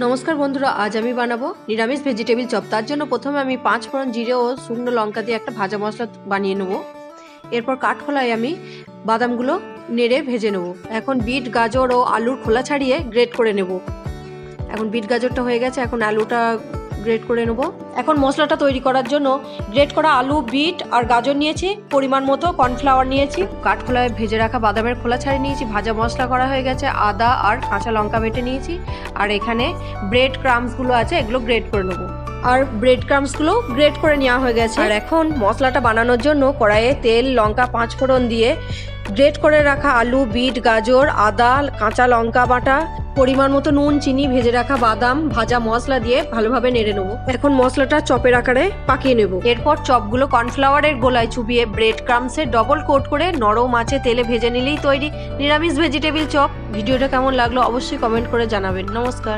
নমস্কার বন্ধুরা, আজ আমি বানাবো নিরামিষ ভেজিটেবিল চপ। তার জন্য প্রথমে আমি 5 ফোড়ন জিরে ও শুকনো লঙ্কা দিয়ে একটা ভাজা মশলা বানিয়ে নেব। এরপর কাঠখোলায় আমি বাদামগুলো নেড়ে ভেজে নেব। এখন বিট, গাজর ও আলুর খোলা ছাড়িয়ে গ্রেট করে নেব। এখন বিট গাজরটা হয়ে গেছে, এখন আলুটা গ্রেট করে নেব। এখন মশলাটা তৈরি করার জন্য গ্রেট করা আলু, বিট আর গাজর নিয়েছি, পরিমাণ মতো কর্নফ্লাওয়ার নিয়েছি, কাঠখোলায় ভেজে রাখা বাদামের খোলা ছাড়িয়ে নিয়েছি, ভাজা মশলা করা হয়ে গেছে, আদা আর কাঁচা লঙ্কা বেটে নিয়েছি, আর এখানে ব্রেড ক্রাম্বসগুলো আছে, এগুলো গ্রেট করে নেবো। আর ব্রেড ক্রাম্বসগুলো গ্রেট করে নেওয়া হয়ে গেছে। আর এখন মশলাটা বানানোর জন্য কড়াইয়ে তেল, লঙ্কা, 5 ফোড়ন দিয়ে গ্রেট করে রাখা আলু, বিট, গাজর, আদা, কাঁচা লঙ্কা বাটা, পরিমাণ মতো নুন, চিনি, ভেজে রাখা বাদাম, ভাজা মশলা দিয়ে ভালোভাবে নেড়ে নেবো। এখন মশলাটা চপের আকারে পাকিয়ে নেব। এরপর চপগুলো কর্নফ্লাওয়ারের গোলায় চুবিয়ে ব্রেড ক্রাম্বসে ডবল কোট করে নরম আঁচে তেলে ভেজে নিলেই তৈরি নিরামিষ ভেজিটেবিল চপ। ভিডিওটা কেমন লাগলো অবশ্যই কমেন্ট করে জানাবেন। নমস্কার।